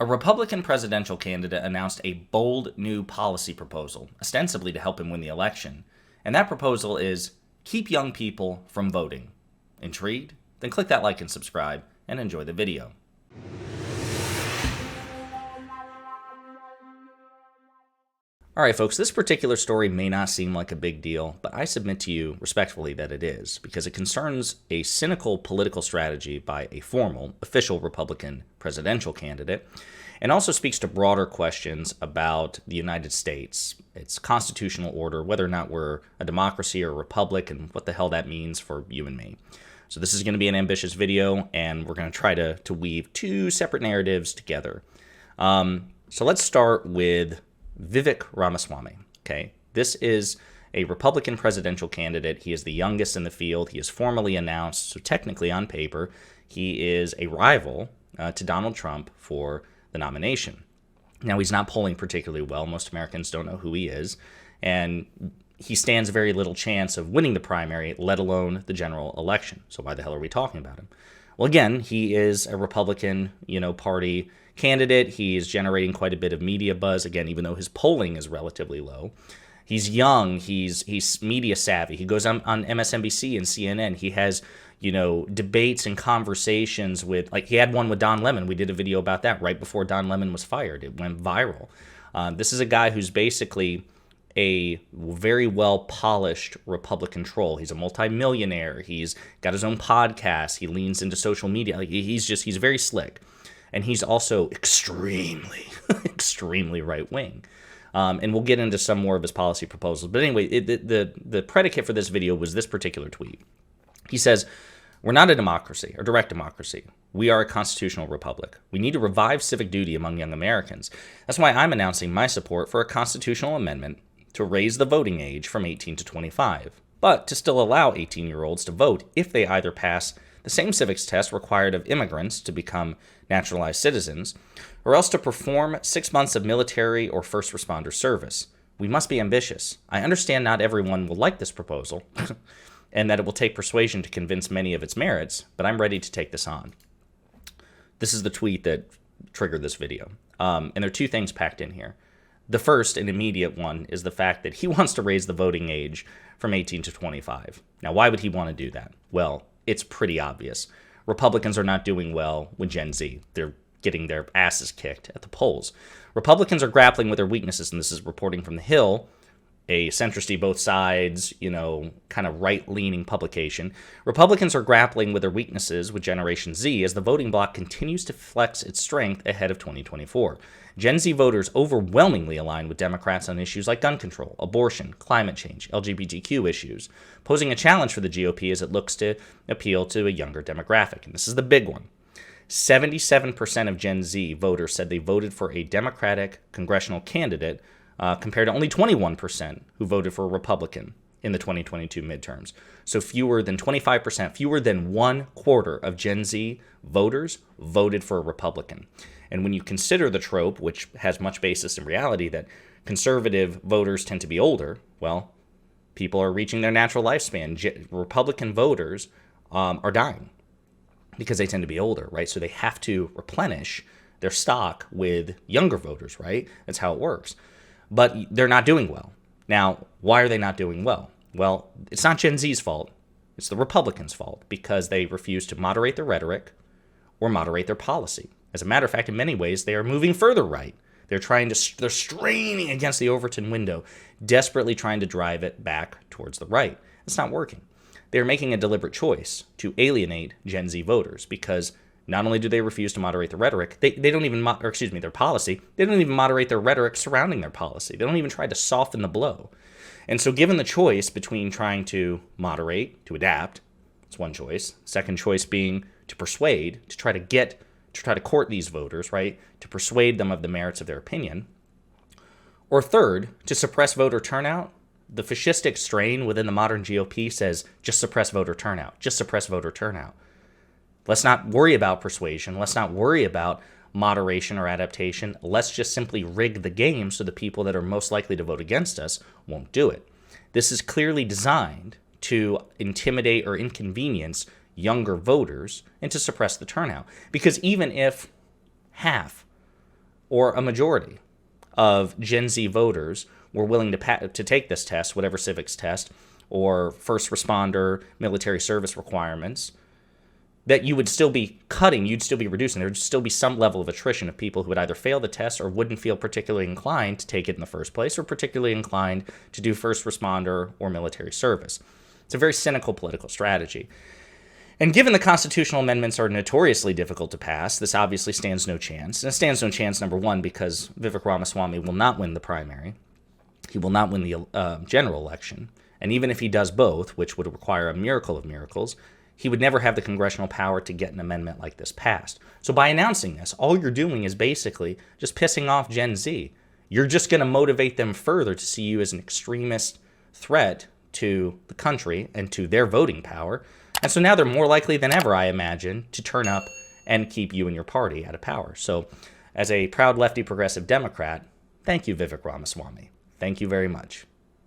A Republican presidential candidate announced a bold new policy proposal, ostensibly to help him win the election. And that proposal is keep young people from voting. Intrigued? Then click that like and subscribe and enjoy the video. Alright folks, this particular story may not seem like a big deal, but I submit to you respectfully that it is, because it concerns a cynical political strategy by a formal, official Republican presidential candidate, and also speaks to broader questions about the United States, its constitutional order, whether or not we're a democracy or a republic, and what the hell that means for you and me. So this is going to be an ambitious video, and we're going to try to weave two separate narratives together. So let's start with Vivek Ramaswamy. Okay, this is a Republican presidential candidate. He is the youngest in the field. He is formally announced, so technically on paper, he is a rival to Donald Trump for the nomination. Now, he's not polling particularly well. Most Americans don't know who he is, and he stands very little chance of winning the primary, let alone the general election. So why the hell are we talking about him? Well, again, he is a Republican, Party candidate. He is generating quite a bit of media buzz, again, even though his polling is relatively low. He's young. He's media savvy. He goes on MSNBC and CNN. He has, debates and conversations with, he had one with Don Lemon. We did a video about that right before Don Lemon was fired. It went viral. This is a guy who's basically a very well-polished Republican troll. He's a multimillionaire. He's got his own podcast. He leans into social media. He's very slick. And he's also extremely right-wing. And we'll get into some more of his policy proposals. But anyway, the predicate for this video was this particular tweet. He says, "We're not a democracy or direct democracy. We are a constitutional republic. We need to revive civic duty among young Americans. That's why I'm announcing my support for a constitutional amendment to raise the voting age from 18 to 25, but to still allow 18-year-olds to vote if they either pass the same civics test required of immigrants to become naturalized citizens, or else to perform 6 months of military or first responder service. We must be ambitious. I understand not everyone will like this proposal, and that it will take persuasion to convince many of its merits, but I'm ready to take this on." This is the tweet that triggered this video. And there are two things packed in here. The first and immediate one is the fact that he wants to raise the voting age from 18 to 25. Now, why would he want to do that? Well, it's pretty obvious. Republicans are not doing well with Gen Z. They're getting their asses kicked at the polls. Republicans are grappling with their weaknesses, and this is reporting from The Hill, a centristy both sides, kind of right-leaning publication. Republicans are grappling with their weaknesses with Generation Z as the voting bloc continues to flex its strength ahead of 2024. Gen Z voters overwhelmingly align with Democrats on issues like gun control, abortion, climate change, LGBTQ issues, posing a challenge for the GOP as it looks to appeal to a younger demographic. And this is the big one. 77% of Gen Z voters said they voted for a Democratic congressional candidate, compared to only 21% who voted for a Republican in the 2022 midterms. So fewer than 25%, fewer than 1/4 of Gen Z voters voted for a Republican. And when you consider the trope, which has much basis in reality, that conservative voters tend to be older, well, people are reaching their natural lifespan. Republican voters are dying because they tend to be older, right? So they have to replenish their stock with younger voters, right? That's how it works. But they're not doing well. Now, why are they not doing well? Well, it's not Gen Z's fault. It's the Republicans' fault because they refuse to moderate their rhetoric or moderate their policy. As a matter of fact, in many ways, they are moving further right. They're straining against the Overton window, desperately trying to drive it back towards the right. It's not working. They're making a deliberate choice to alienate Gen Z voters because not only do they refuse to moderate their rhetoric, they don't even, their policy, they don't even moderate their rhetoric surrounding their policy. They don't even try to soften the blow. And so given the choice between trying to moderate, to adapt, it's one choice. Second choice being to persuade, to try to court these voters, right? To persuade them of the merits of their opinion. Or third, to suppress voter turnout. The fascistic strain within the modern GOP says, just suppress voter turnout, just suppress voter turnout. Let's not worry about persuasion. Let's not worry about moderation or adaptation. Let's just simply rig the game so the people that are most likely to vote against us won't do it. This is clearly designed to intimidate or inconvenience younger voters and to suppress the turnout. Because even if half or a majority of Gen Z voters were willing to take this test, whatever civics test, or first responder military service requirements, that you would still be cutting, you'd still be reducing. There would still be some level of attrition of people who would either fail the test or wouldn't feel particularly inclined to take it in the first place, or particularly inclined to do first responder or military service. It's a very cynical political strategy. And given the constitutional amendments are notoriously difficult to pass, this obviously stands no chance. And it stands no chance, number one, because Vivek Ramaswamy will not win the primary. He will not win the general election. And even if he does both, which would require a miracle of miracles, he would never have the congressional power to get an amendment like this passed. So by announcing this, all you're doing is basically just pissing off Gen Z. You're just going to motivate them further to see you as an extremist threat to the country and to their voting power. And so now they're more likely than ever, I imagine, to turn up and keep you and your party out of power. So as a proud lefty progressive Democrat, thank you, Vivek Ramaswamy. Thank you very much.